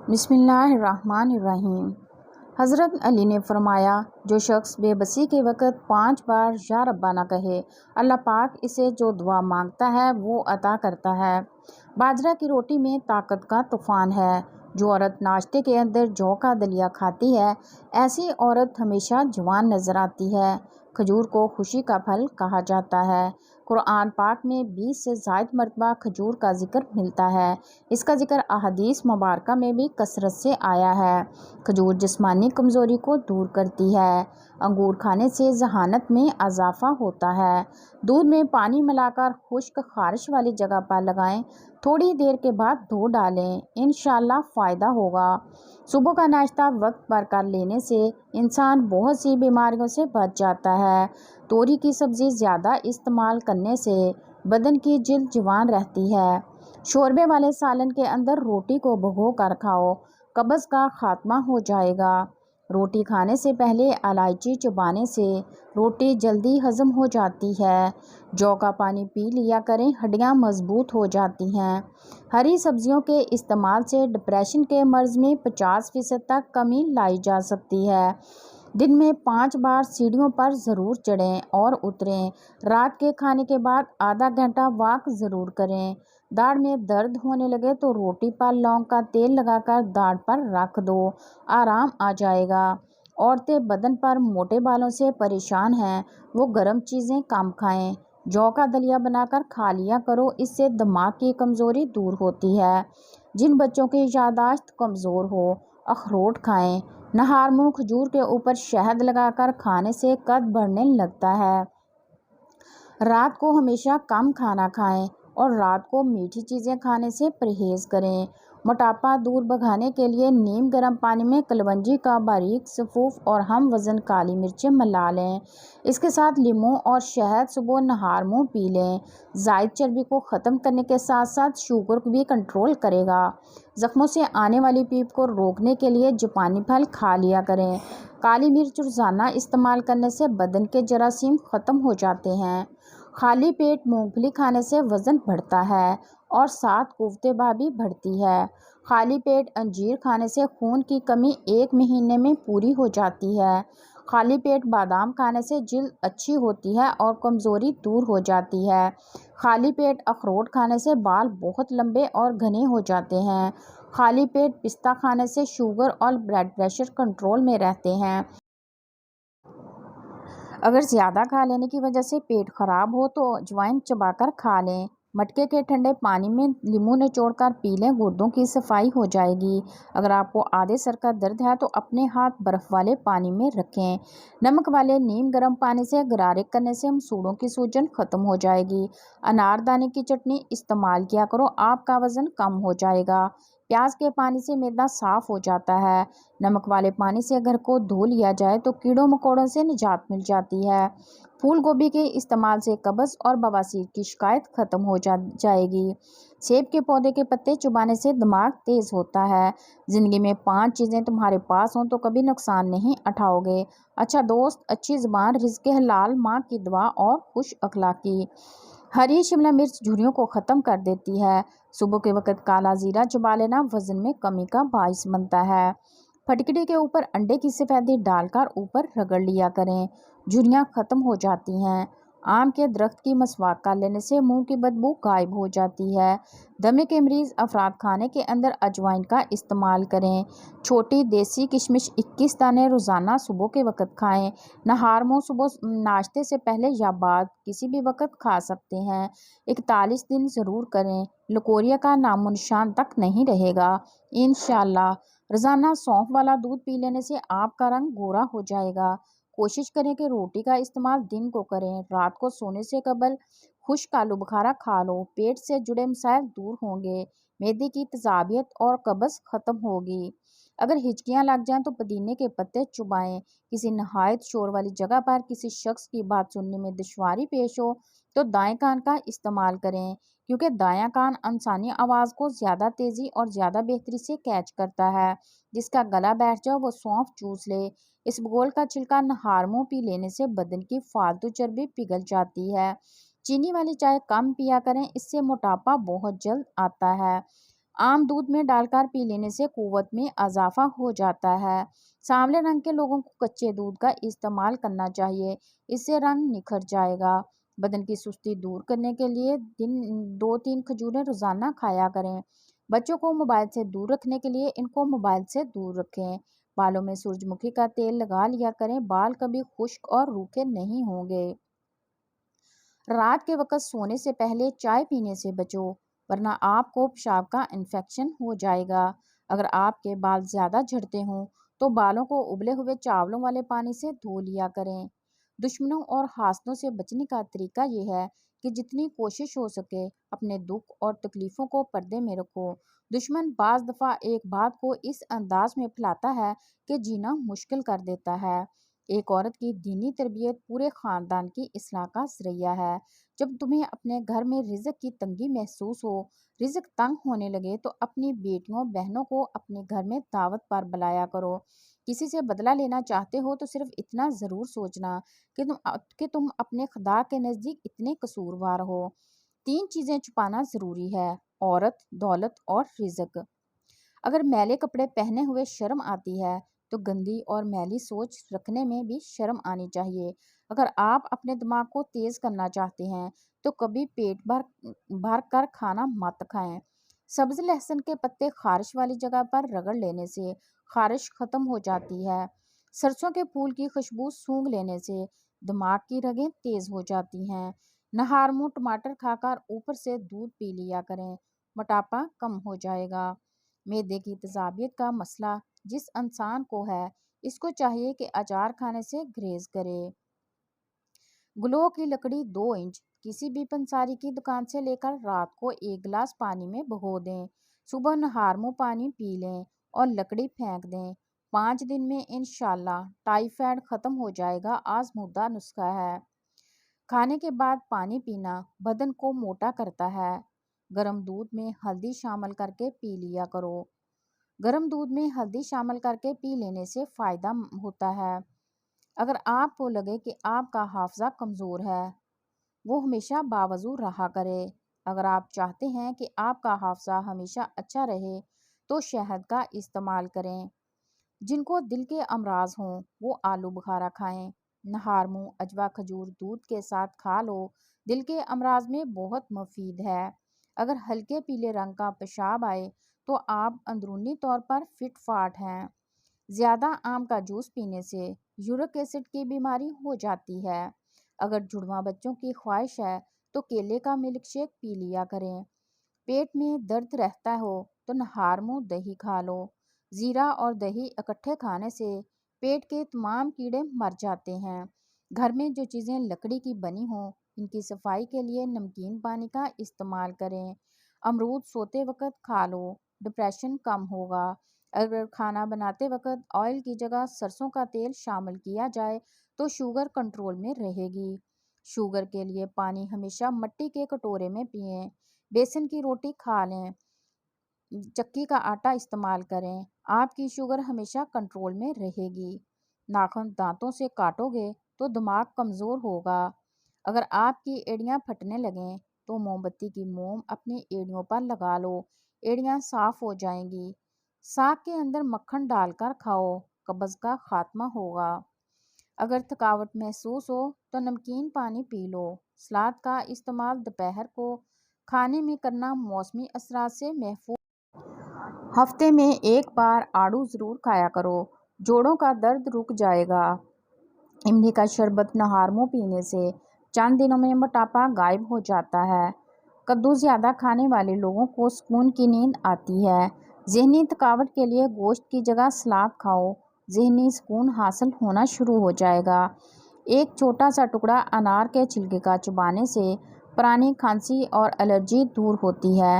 بسم اللہ الرحمن الرحیم۔ حضرت علی نے فرمایا، جو شخص بے بسی کے وقت 5 بار یا ربنا کہے، اللہ پاک اسے جو دعا مانگتا ہے وہ عطا کرتا ہے۔ باجرہ کی روٹی میں طاقت کا طوفان ہے۔ جو عورت ناشتے کے اندر جو کا دلیا کھاتی ہے، ایسی عورت ہمیشہ جوان نظر آتی ہے۔ کھجور کو خوشی کا پھل کہا جاتا ہے۔ قرآن پاک میں 20 سے زائد مرتبہ کھجور کا ذکر ملتا ہے۔ اس کا ذکر احادیث مبارکہ میں بھی کثرت سے آیا ہے۔ کھجور جسمانی کمزوری کو دور کرتی ہے۔ انگور کھانے سے ذہانت میں اضافہ ہوتا ہے۔ دودھ میں پانی ملا کر خشک خارش والی جگہ پر لگائیں، تھوڑی دیر کے بعد دھو ڈالیں، انشاءاللہ فائدہ ہوگا۔ صبح کا ناشتہ وقت پر کر لینے سے انسان بہت سی بیماریوں سے بچ جاتا ہے۔ توری کی سبزی زیادہ استعمال کرنے سے بدن کی جلد جوان رہتی ہے۔ شوربے والے سالن کے اندر روٹی کو بھگو کر کھاؤ، قبض کا خاتمہ ہو جائے گا۔ روٹی کھانے سے پہلے الائچی چبانے سے روٹی جلدی ہضم ہو جاتی ہے۔ جو کا پانی پی لیا کریں، ہڈیاں مضبوط ہو جاتی ہیں۔ ہری سبزیوں کے استعمال سے ڈپریشن کے مرض میں 50% تک کمی لائی جا سکتی ہے۔ دن میں 5 بار سیڑھیوں پر ضرور چڑھیں اور اتریں۔ رات کے کھانے کے بعد آدھا گھنٹہ واک ضرور کریں۔ داڑھ میں درد ہونے لگے تو روٹی پر لونگ کا تیل لگا کر داڑھ پر رکھ دو، آرام آ جائے گا۔ عورتیں بدن پر موٹے بالوں سے پریشان ہیں، وہ گرم چیزیں کم کھائیں۔ جو کا دلیا بنا کر کھا لیا کرو، اس سے دماغ کی کمزوری دور ہوتی ہے۔ جن بچوں کی یادداشت کمزور ہو، اخروٹ کھائیں۔ نہار منہ کھجور کے اوپر شہد لگا کر کھانے سے قد بڑھنے لگتا ہے۔ رات کو ہمیشہ کم کھانا کھائیں اور رات کو میٹھی چیزیں کھانے سے پرہیز کریں۔ موٹاپا دور بھگانے کے لیے نیم گرم پانی میں کلونجی کا باریک سفوف اور ہم وزن کالی مرچیں ملا لیں۔ اس کے ساتھ لیموں اور شہد صبح نہار منہ پی لیں۔ زائد چربی کو ختم کرنے کے ساتھ ساتھ شوگر کو بھی کنٹرول کرے گا۔ زخموں سے آنے والی پیپ کو روکنے کے لیے جاپانی پھل کھا لیا کریں۔ کالی مرچ روزانہ استعمال کرنے سے بدن کے جراثیم ختم ہو جاتے ہیں۔ خالی پیٹ مونگ پھلی کھانے سے وزن بڑھتا ہے اور ساتھ قوت بہ بھی بڑھتی ہے۔ خالی پیٹ انجیر کھانے سے خون کی کمی 1 مہینے میں پوری ہو جاتی ہے۔ خالی پیٹ بادام کھانے سے جلد اچھی ہوتی ہے اور کمزوری دور ہو جاتی ہے۔ خالی پیٹ اخروٹ کھانے سے بال بہت لمبے اور گھنے ہو جاتے ہیں۔ خالی پیٹ پستہ کھانے سے شوگر اور بلڈ پریشر کنٹرول میں رہتے ہیں۔ اگر زیادہ کھا لینے کی وجہ سے پیٹ خراب ہو تو اجوائن چبا کر کھا لیں۔ مٹکے کے ٹھنڈے پانی میں لیموں نچوڑ کر پی لیں، گردوں کی صفائی ہو جائے گی۔ اگر آپ کو آدھے سر کا درد ہے تو اپنے ہاتھ برف والے پانی میں رکھیں۔ نمک والے نیم گرم پانی سے غرارے کرنے سے مسوڑھوں کی سوجن ختم ہو جائے گی۔ انار دانے کی چٹنی استعمال کیا کرو، آپ کا وزن کم ہو جائے گا۔ پیاز کے پانی سے معدہ صاف ہو جاتا ہے۔ نمک والے پانی سے گھر کو دھو لیا جائے تو کیڑوں مکوڑوں سے نجات مل جاتی ہے۔ پھول گوبھی کے استعمال سے قبض اور بواسیر کی شکایت ختم ہو جائے گی۔ سیب کے پودے کے پتے چبانے سے دماغ تیز ہوتا ہے۔ زندگی میں 5 چیزیں تمہارے پاس ہوں تو کبھی نقصان نہیں اٹھاؤ گے۔ اچھا دوست، اچھی زبان، رزق حلال، ماں کی دعا اور خوش اخلاقی۔ ہری شملہ مرچ جھریوں کو ختم کر دیتی ہے۔ صبح کے وقت کالا زیرہ چبا لینا وزن میں کمی کا باعث بنتا ہے۔ پھٹکڑی کے اوپر انڈے کی سفیدی ڈال کر اوپر رگڑ لیا کریں، جھریاں ختم ہو جاتی ہیں۔ آم کے درخت کی مسواک کر لینے سے منہ کی بدبو غائب ہو جاتی ہے۔ دمے کے مریض افراد کھانے کے اندر اجوائن کا استعمال کریں۔ چھوٹی دیسی کشمش 21 دانے روزانہ صبح کے وقت کھائیں۔ نہار منہ صبح ناشتے سے پہلے یا بعد کسی بھی وقت کھا سکتے ہیں۔ 41 دن ضرور کریں، لکوریا کا نام و نشان تک نہیں رہے گا انشاءاللہ۔ روزانہ سونف والا دودھ پی لینے سے آپ کا رنگ گورا ہو جائے گا۔ کوشش کریں کہ روٹی کا استعمال دن کو کریں۔ رات کو سونے سے قبل خشک آلو بخارا کھا لو، پیٹ سے جڑے مسائل دور ہوں گے، معدے کی تیزابیت اور قبض ختم ہوگی۔ اگر ہچکیاں لگ جائیں تو پودینے کے پتے چبائیں۔ کسی نہایت شور والی جگہ پر کسی شخص کی بات سننے میں دشواری پیش ہو تو دائیں کان کا استعمال کریں، کیونکہ دایاں کان انسانی آواز کو زیادہ تیزی اور زیادہ بہتری سے کیچ کرتا ہے۔ جس کا گلا بیٹھ جائے وہ سونف چوس لے۔ اس بگول کا چھلکا نہار منہ پی لینے سے بدن کی فالتو چربی پگھل جاتی ہے۔ چینی والی چائے کم پیا کریں، اس سے موٹاپا بہت جلد آتا ہے۔ عام دودھ میں ڈال کر پی لینے سے قوت میں اضافہ ہو جاتا ہے۔ سانولے رنگ کے لوگوں کو کچے دودھ کا استعمال کرنا چاہیے، اس سے رنگ نکھر جائے گا۔ بدن کی سستی دور کرنے کے لیے 2-3 کھجوریں روزانہ کھایا کریں۔ بچوں کو موبائل سے دور رکھنے کے لیے ان کو موبائل سے دور رکھیں۔ بالوں میں سورج مکھی کا تیل لگا لیا کریں، بال کبھی خشک اور روکھے نہیں ہوں گے۔ رات کے وقت سونے سے پہلے چائے پینے سے بچو، ورنہ آپ کو پیشاب کا انفیکشن ہو جائے گا۔ اگر آپ کے بال زیادہ جھڑتے ہوں تو بالوں کو ابلے ہوئے چاولوں والے پانی سے دھو لیا کریں۔ دشمنوں اور حاسدوں سے بچنے کا طریقہ یہ ہے کہ جتنی کوشش ہو سکے اپنے دکھ اور تکلیفوں کو پردے میں رکھو۔ دشمن بعض دفعہ ایک بات کو اس انداز میں پھیلاتا ہے کہ جینا مشکل کر دیتا ہے۔ ایک عورت کی دینی تربیت پورے خاندان کی اصلاح کا ذریعہ ہے۔ جب تمہیں اپنے گھر میں رزق کی تنگی محسوس ہو، رزق تنگ ہونے لگے، تو اپنی بیٹیوں بہنوں کو اپنے گھر میں دعوت پر بلایا کرو۔ کسی سے بدلہ لینا چاہتے ہو تو صرف اتنا ضرور سوچنا کہ تم اپنے خدا کے نزدیک اتنے قصوروار ہو۔ 3 چیزیں چھپانا ضروری ہے: عورت، دولت اور رزق۔ اگر میلے کپڑے پہنے ہوئے شرم آتی ہے تو گندی اور میلی سوچ رکھنے میں بھی شرم آنی چاہیے۔ اگر آپ اپنے دماغ کو تیز کرنا چاہتے ہیں تو کبھی پیٹ بھر کر کھانا مت کھائیں۔ سبز لہسن کے پتے خارش والی جگہ پر رگڑ لینے سے خارش ختم ہو جاتی ہے۔ سرسوں کے پھول کی خوشبو سونگھ لینے سے دماغ کی رگیں تیز ہو جاتی ہیں۔ نہار منہ ٹماٹر کھا کر اوپر سے دودھ پی لیا کریں، موٹاپا کم ہو جائے گا۔ معدے کی تیزابیت کا مسئلہ جس انسان کو ہے، اس کو چاہیے کہ اچار کھانے سے گریز کرے۔ گلو کی لکڑی 2 انچ کسی بھی پنساری کی دکان سے لے کر رات کو 1 گلاس پانی میں بھگو دیں۔ صبح نہار منہ پانی پی لیں اور لکڑی پھینک دیں۔ 5 دن میں انشاءاللہ ٹائیفائڈ ختم ہو جائے گا۔ آزمودہ نسخہ ہے۔ کھانے کے بعد پانی پینا بدن کو موٹا کرتا ہے۔ گرم دودھ میں ہلدی شامل کر کے پی لیا کرو۔ گرم دودھ میں ہلدی شامل کر کے پی لینے سے فائدہ ہوتا ہے۔ اگر آپ کو لگے کہ آپ کا حافظہ کمزور ہے، وہ ہمیشہ باوضو رہا کرے۔ اگر آپ چاہتے ہیں کہ آپ کا حافظہ ہمیشہ اچھا رہے تو شہد کا استعمال کریں۔ جن کو دل کے امراض ہوں وہ آلو بخارا کھائیں۔ نہار منہ اجوا کھجور دودھ کے ساتھ کھا لو، دل کے امراض میں بہت مفید ہے۔ اگر ہلکے پیلے رنگ کا پیشاب آئے تو آپ اندرونی طور پر فٹ فاٹ ہیں۔ زیادہ آم کا جوس پینے سے یورک ایسڈ کی بیماری ہو جاتی ہے۔ اگر جڑواں بچوں کی خواہش ہے تو کیلے کا ملک شیک پی لیا کریں۔ پیٹ میں درد رہتا ہو تو نہار منہ دہی کھا لو۔ زیرہ اور دہی اکٹھے کھانے سے پیٹ کے تمام کیڑے مر جاتے ہیں۔ گھر میں جو چیزیں لکڑی کی بنی ہوں ان کی صفائی کے لیے نمکین پانی کا استعمال کریں۔ امرود سوتے وقت کھا لو، ڈپریشن کم ہوگا۔ اگر کھانا بناتے وقت آئل کی جگہ سرسوں کا تیل شامل کیا جائے تو شوگر کنٹرول میں رہے گی۔ شوگر کے لیے پانی ہمیشہ مٹی کے کٹورے میں پئیں۔ بیسن کی روٹی کھا لیں، چکی کا آٹا استعمال کریں، آپ کی شوگر ہمیشہ کنٹرول میں رہے گی۔ ناخن دانتوں سے کاٹو گے تو دماغ کمزور ہوگا۔ اگر آپ کی ایڑیاں پھٹنے لگیں تو موم بتی کی موم اپنی ایڑیوں پر لگا لو، ایڑیاں صاف ہو جائیں گی۔ ساگ کے اندر مکھن ڈال کر کھاؤ، قبض کا خاتمہ ہوگا۔ اگر تھکاوٹ محسوس ہو تو نمکین پانی پی لو۔ سلاد کا استعمال دوپہر کو کھانے میں کرنا موسمی اثرات سے محفوظ۔ ہفتے میں 1 بار آڑو ضرور کھایا کرو، جوڑوں کا درد رک جائے گا۔ املی کا شربت نہار منہ پینے سے چند دنوں میں موٹاپا غائب ہو جاتا ہے۔ کدو زیادہ کھانے والے لوگوں کو سکون کی نیند آتی ہے۔ ذہنی تھکاوٹ کے لیے گوشت کی جگہ سلاد کھاؤ، ذہنی سکون حاصل ہونا شروع ہو جائے گا۔ ایک چھوٹا سا ٹکڑا انار کے چھلکے کا چبانے سے پرانی کھانسی اور الرجی دور ہوتی ہے۔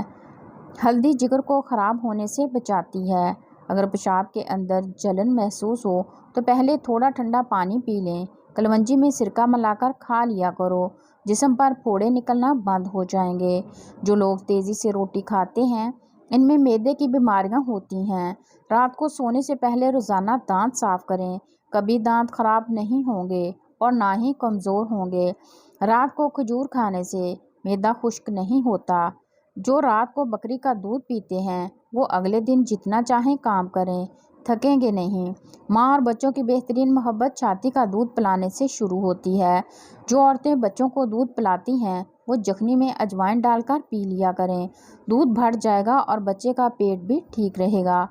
ہلدی جگر کو خراب ہونے سے بچاتی ہے۔ اگر پیشاب کے اندر جلن محسوس ہو تو پہلے تھوڑا ٹھنڈا پانی پی لیں۔ کلونجی میں سرکہ ملا کر کھا لیا کرو، جسم پر پھوڑے نکلنا بند ہو جائیں گے۔ جو لوگ تیزی سے روٹی کھاتے ہیں ان میں معدے کی بیماریاں ہوتی ہیں۔ رات کو سونے سے پہلے روزانہ دانت صاف کریں، کبھی دانت خراب نہیں ہوں گے اور نہ ہی کمزور ہوں گے۔ رات کو کھجور کھانے سے معدہ خشک نہیں ہوتا۔ جو رات کو بکری کا دودھ پیتے ہیں وہ اگلے دن جتنا چاہیں کام کریں، تھکیں گے نہیں۔ ماں اور بچوں کی بہترین محبت چھاتی کا دودھ پلانے سے شروع ہوتی ہے۔ جو عورتیں بچوں کو دودھ پلاتی ہیں وہ یخنی میں اجوائن ڈال کر پی لیا کریں، دودھ بڑھ جائے گا اور بچے کا پیٹ بھی ٹھیک رہے گا۔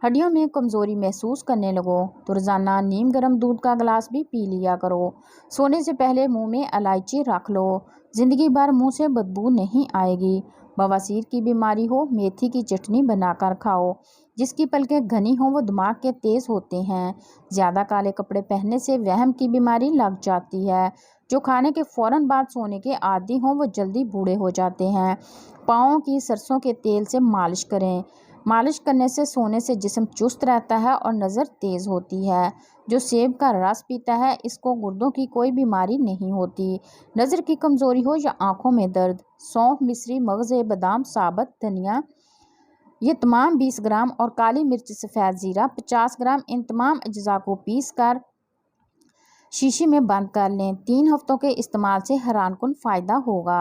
ہڈیوں میں کمزوری محسوس کرنے لگو تو روزانہ نیم گرم دودھ کا گلاس بھی پی لیا کرو۔ سونے سے پہلے منہ میں الائچی رکھ لو، زندگی بھر منہ سے بدبو نہیں آئے گی۔ بواسیر کی بیماری ہو، میتھی کی چٹنی بنا کر کھاؤ۔ جس کی پلکیں گھنی ہوں وہ دماغ کے تیز ہوتے ہیں۔ زیادہ کالے کپڑے پہننے سے وہم کی بیماری لگ جاتی ہے۔ جو کھانے کے فوراً بعد سونے کے عادی ہوں وہ جلدی بوڑھے ہو جاتے ہیں۔ پاؤں کی سرسوں کے تیل سے مالش کریں۔ مالش کرنے سے سونے سے جسم چست رہتا ہے اور نظر تیز ہوتی ہے۔ جو سیب کا رس پیتا ہے اس کو گردوں کی کوئی بیماری نہیں ہوتی۔ نظر کی کمزوری ہو یا آنکھوں میں درد، سونف، مصری، مغز، بادام، ثابت دھنیا یہ تمام 20 گرام اور کالی مرچ، سفید زیرہ 50 گرام، ان تمام اجزاء کو پیس کر شیشی میں بند کر لیں۔ 3 ہفتوں کے استعمال سے حیران کن فائدہ ہوگا۔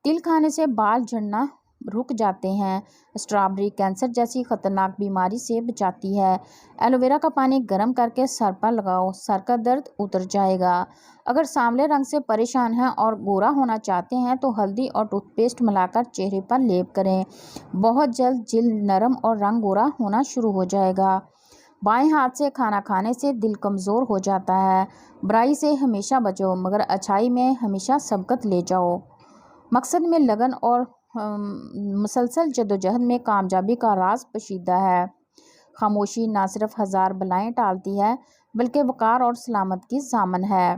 تل کھانے سے بال جھڑنا رک جاتے ہیں۔ اسٹرابیری کینسر جیسی خطرناک بیماری سے بچاتی ہے۔ ایلو ویرا کا پانی گرم کر کے سر پر لگاؤ، سر کا درد اتر جائے گا۔ اگر سانولے رنگ سے پریشان ہیں اور گورا ہونا چاہتے ہیں تو ہلدی اور ٹوتھ پیسٹ ملا کر چہرے پر لیپ کریں۔ بہت جلد جلد نرم اور رنگ گورا ہونا شروع ہو جائے گا۔ بائیں ہاتھ سے کھانا کھانے سے دل کمزور ہو جاتا ہے۔ برائی سے ہمیشہ بچو مگر اچھائی میں ہمیشہ سبقت لے جاؤ۔ مقصد میں لگن اور مسلسل جدوجہد میں کامیابی کا راز پوشیدہ ہے۔ خاموشی نہ صرف ہزار بلائیں ٹالتی ہے بلکہ وقار اور سلامت کی ضامن ہے۔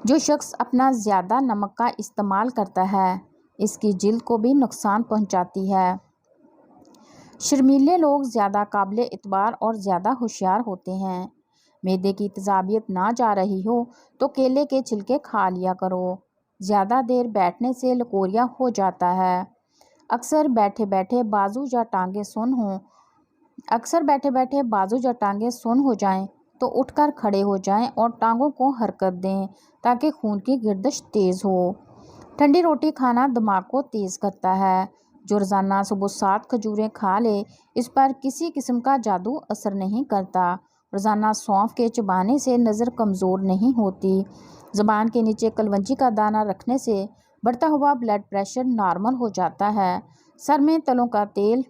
جو شخص اپنا زیادہ نمک کا استعمال کرتا ہے اس کی جلد کو بھی نقصان پہنچاتی ہے۔ شرمیلے لوگ زیادہ قابل اعتبار اور زیادہ ہوشیار ہوتے ہیں۔ معدے کی تیزابیت نہ جا رہی ہو تو کیلے کے چھلکے کھا لیا کرو۔ زیادہ دیر بیٹھنے سے لکوریا ہو جاتا ہے۔ اکثر بیٹھے بیٹھے بازو یا ٹانگیں سن ہو جائیں تو اٹھ کر کھڑے ہو جائیں اور ٹانگوں کو حرکت دیں تاکہ خون کی گردش تیز ہو۔ ٹھنڈی روٹی کھانا دماغ کو تیز کرتا ہے۔ جو روزانہ صبح 7 کھجوریں کھا لے اس پر کسی قسم کا جادو اثر نہیں کرتا۔ روزانہ سونف کے چبانے سے نظر کمزور نہیں ہوتی۔ زبان کے نیچے کلونجی کا دانہ رکھنے سے بڑھتا ہوا بلڈ پریشر نارمل ہو جاتا ہے۔ سر میں تلوں کا تیل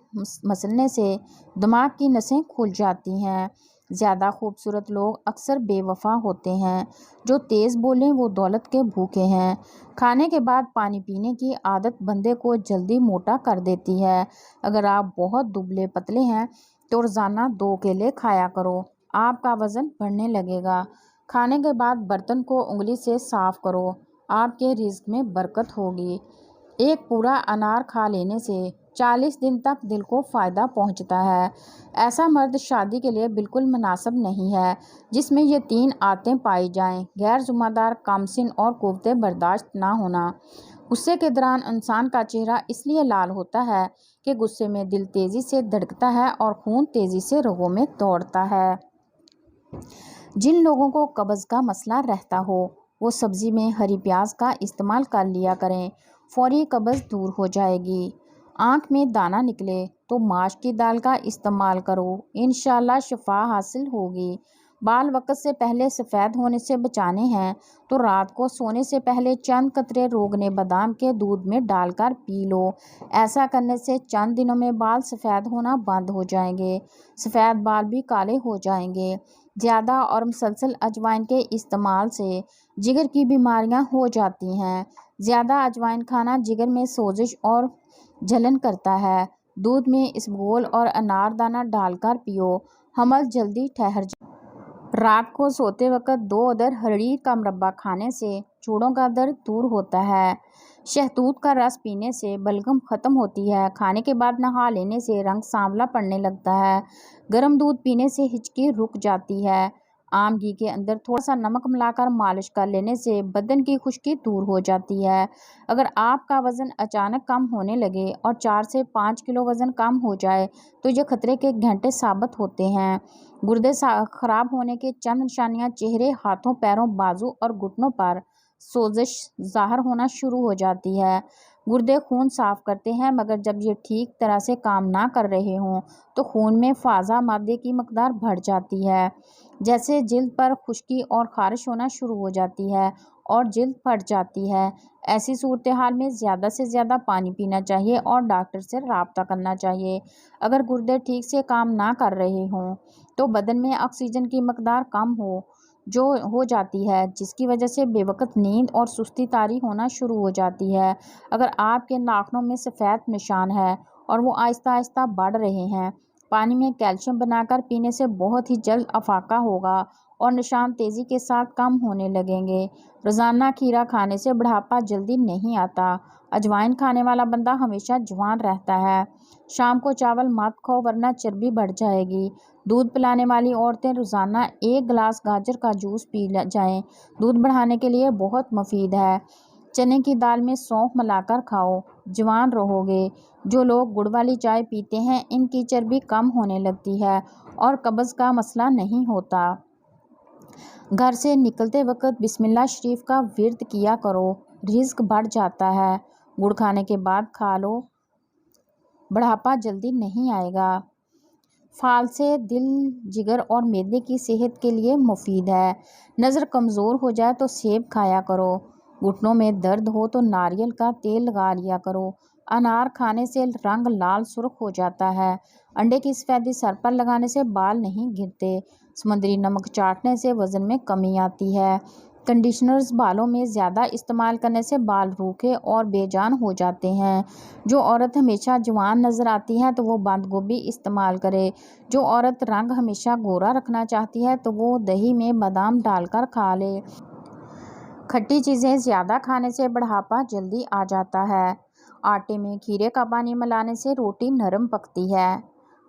مسلنے سے دماغ کی نسیں کھل جاتی ہیں۔ زیادہ خوبصورت لوگ اکثر بے وفا ہوتے ہیں۔ جو تیز بولیں وہ دولت کے بھوکے ہیں۔ کھانے کے بعد پانی پینے کی عادت بندے کو جلدی موٹا کر دیتی ہے۔ اگر آپ بہت دبلے پتلے ہیں تو روزانہ 2 کیلے کھایا کرو، آپ کا وزن بڑھنے لگے گا۔ کھانے کے بعد برتن کو انگلی سے صاف کرو، آپ کے رزق میں برکت ہوگی۔ ایک پورا انار کھا لینے سے 40 دن تک دل کو فائدہ پہنچتا ہے۔ ایسا مرد شادی کے لیے بالکل مناسب نہیں ہے جس میں یہ 3 عادتیں پائی جائیں: غیر ذمہ دار، کم سن اور قوت برداشت نہ ہونا۔ غصے کے دوران انسان کا چہرہ اس لیے لال ہوتا ہے کہ غصے میں دل تیزی سے دھڑکتا ہے اور خون تیزی سے رگوں میں دوڑتا ہے۔ جن لوگوں کو قبض کا مسئلہ رہتا ہو وہ سبزی میں ہری پیاز کا استعمال کر لیا کریں، فوری قبض دور ہو جائے گی۔ آنکھ میں دانہ نکلے تو ماش کی دال کا استعمال کرو، انشاءاللہ شفا حاصل ہوگی۔ بال وقت سے پہلے سفید ہونے سے بچانے ہیں تو رات کو سونے سے پہلے چند قطرے روغن بادام کے دودھ میں ڈال کر پی لو۔ ایسا کرنے سے چند دنوں میں بال سفید ہونا بند ہو جائیں گے، سفید بال بھی کالے ہو جائیں گے۔ زیادہ اور مسلسل اجوائن کے استعمال سے جگر کی بیماریاں ہو جاتی ہیں۔ زیادہ اجوائن کھانا جگر میں سوزش اور جلن کرتا ہے۔ دودھ میں اسبگول اور انار دانہ ڈال کر پیو، حمل جلدی ٹھہر جائے۔ رات کو سوتے وقت 2 عدد ہرڑی کا مربع کھانے سے جوڑوں کا درد دور ہوتا ہے۔ شہتوت کا رس پینے سے بلغم ختم ہوتی ہے۔ کھانے کے بعد نہا لینے سے رنگ سانولا پڑنے لگتا ہے۔ گرم دودھ پینے سے ہچکی رک جاتی ہے۔ عام گھی کے اندر تھوڑا سا نمک ملا کر مالش کر لینے سے بدن کی خشکی دور ہو جاتی ہے۔ اگر آپ کا وزن اچانک کم ہونے لگے اور 4 سے 5 کلو وزن کم ہو جائے تو یہ خطرے کے گھنٹے ثابت ہوتے ہیں۔ گردے خراب ہونے کے چند نشانیاں: چہرے، ہاتھوں، پیروں، بازو اور گھٹنوں پر سوزش ظاہر ہونا شروع ہو جاتی ہے۔ گردے خون صاف کرتے ہیں، مگر جب یہ ٹھیک طرح سے کام نہ کر رہے ہوں تو خون میں فاضہ مادے کی مقدار بڑھ جاتی ہے، جیسے جلد پر خشکی اور خارش ہونا شروع ہو جاتی ہے اور جلد پھٹ جاتی ہے۔ ایسی صورتحال میں زیادہ سے زیادہ پانی پینا چاہیے اور ڈاکٹر سے رابطہ کرنا چاہیے۔ اگر گردے ٹھیک سے کام نہ کر رہے ہوں تو بدن میں آکسیجن کی مقدار کم ہو جاتی ہے، جس کی وجہ سے بے وقت نیند اور سستی طاری ہونا شروع ہو جاتی ہے۔ اگر آپ کے ناخنوں میں سفید نشان ہے اور وہ آہستہ آہستہ بڑھ رہے ہیں، پانی میں کیلشیم بنا کر پینے سے بہت ہی جلد افاقہ ہوگا اور نشان تیزی کے ساتھ کم ہونے لگیں گے۔ روزانہ کھیرا کھانے سے بڑھاپا جلدی نہیں آتا۔ اجوائن کھانے والا بندہ ہمیشہ جوان رہتا ہے۔ شام کو چاول مت کھاؤ ورنہ چربی بڑھ جائے گی۔ دودھ پلانے والی عورتیں روزانہ 1 گلاس گاجر کا جوس پی جائیں، دودھ بڑھانے کے لیے بہت مفید ہے۔ چنے کی دال میں سونف ملا کر کھاؤ، جوان رہو گے۔ جو لوگ گڑ والی چائے پیتے ہیں ان کی چربی کم ہونے لگتی ہے اور قبض کا مسئلہ نہیں ہوتا۔ گھر سے نکلتے وقت بسم اللہ شریف کا ورد کیا کرو، رزق بڑھ جاتا ہے۔ گڑ کھانے کے بعد کھا لو، بڑھاپا جلدی نہیں آئے گا۔ پھال سے دل، جگر اور معدے کی صحت کے لیے مفید ہے۔ نظر کمزور ہو جائے تو سیب کھایا کرو۔ گھٹنوں میں درد ہو تو ناریل کا تیل لگا لیا کرو۔ انار کھانے سے رنگ لال سرخ ہو جاتا ہے۔ انڈے کی سفیدی سر پر لگانے سے بال نہیں گرتے۔ سمندری نمک چاٹنے سے وزن میں کمی آتی ہے۔ کنڈیشنرز بالوں میں زیادہ استعمال کرنے سے بال روکھے اور بے جان ہو جاتے ہیں۔ جو عورت ہمیشہ جوان نظر آتی ہے تو وہ بند گوبھی استعمال کرے۔ جو عورت رنگ ہمیشہ گورا رکھنا چاہتی ہے تو وہ دہی میں بادام ڈال کر کھا لے۔ کھٹی چیزیں زیادہ کھانے سے بڑھاپا جلدی آ جاتا ہے۔ آٹے میں کھیرے کا پانی ملانے سے روٹی نرم پکتی ہے۔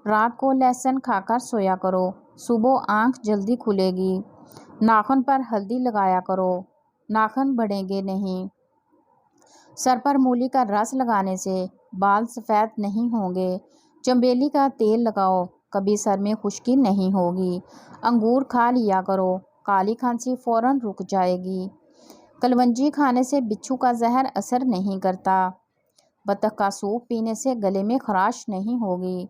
رات کو لہسن کھا کر سویا کرو، صبح آنکھ جلدی کھلے گی۔ ناخن پر ہلدی لگایا کرو، ناخن بڑھیں گے نہیں۔ سر پر مولی کا رس لگانے سے بال سفید نہیں ہوں گے۔ چنبیلی کا تیل لگاؤ، کبھی سر میں خشکی نہیں ہوگی۔ انگور کھا لیا کرو، کالی کھانسی فوراً رک جائے گی۔ کلونجی کھانے سے بچھو کا زہر اثر نہیں کرتا۔ بطخ کا سوپ پینے سے گلے میں خراش نہیں ہوگی۔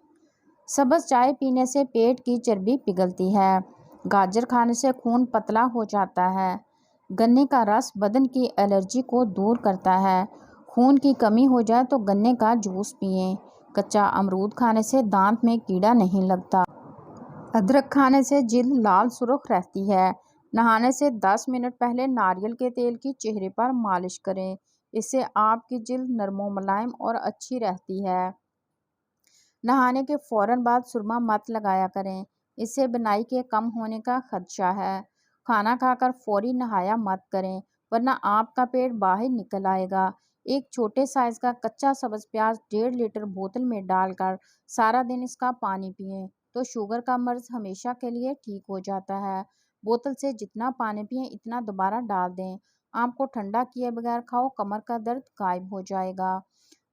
سبز چائے پینے سے پیٹ کی چربی پگھلتی ہے۔ گاجر کھانے سے خون پتلا ہو جاتا ہے۔ گنے کا رس بدن کی الرجی کو دور کرتا ہے۔ خون کی کمی ہو جائے تو گنے کا جوس پئیں۔ کچا امرود کھانے سے دانت میں کیڑا نہیں لگتا۔ ادرک کھانے سے جلد لال سرخ رہتی ہے۔ نہانے سے 10 منٹ پہلے ناریل کے تیل کی چہرے پر مالش کریں، اس سے آپ کی جلد نرم و ملائم اور اچھی رہتی ہے۔ نہانے کے فوراً بعد سرما مت لگایا کریں، اس سے بنائی کے کم ہونے کا خدشہ ہے۔ کھانا کھا کر فوری نہایا مت کریں ورنہ آپ کا پیٹ باہر نکل آئے گا۔ ایک چھوٹے سائز کا کچا سبز پیاز 1.5 لیٹر بوتل میں ڈال کر سارا دن اس کا پانی پئیں تو شوگر کا مرض ہمیشہ کے لیے ٹھیک ہو جاتا ہے۔ بوتل سے جتنا پانی پئیں اتنا دوبارہ ڈال دیں۔ آم کو ٹھنڈا کیے بغیر کھاؤ، کمر کا درد غائب ہو جائے گا۔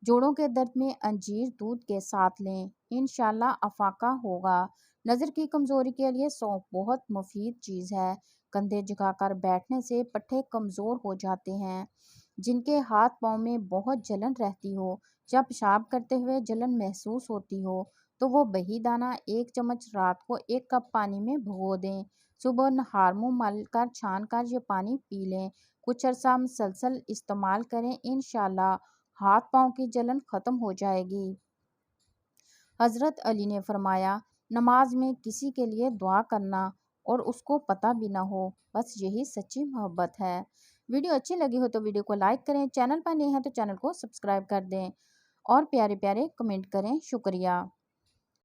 جوڑوں کے درد میں انجیر دودھ کے ساتھ لیں، انشاءاللہ افاقہ ہوگا۔ نظر کی کمزوری کے لیے سونف بہت مفید چیز ہے۔ کندھے جھکا کر بیٹھنے سے پٹھے کمزور ہو جاتے ہیں۔ جن کے ہاتھ پاؤں میں بہت جلن رہتی ہو یا پیشاب کرتے ہوئے جلن محسوس ہوتی ہو تو وہ بہی دانہ 1 چمچ رات کو 1 کپ پانی میں بھگو دیں۔ صبح نہار منہ مل کر چھان کر یہ پانی پی لیں۔ کچھ عرصہ مسلسل استعمال کریں، انشاءاللہ ہاتھ پاؤں کی جلن ختم ہو جائے گی۔ حضرت علی نے فرمایا، نماز میں کسی کے لیے دعا کرنا اور اس کو پتہ بھی نہ ہو، بس یہی سچی محبت ہے۔ ویڈیو اچھی لگی ہو تو ویڈیو کو لائک کریں، چینل پر نئے ہیں تو چینل کو سبسکرائب کر دیں اور پیارے پیارے کمنٹ کریں۔ شکریہ۔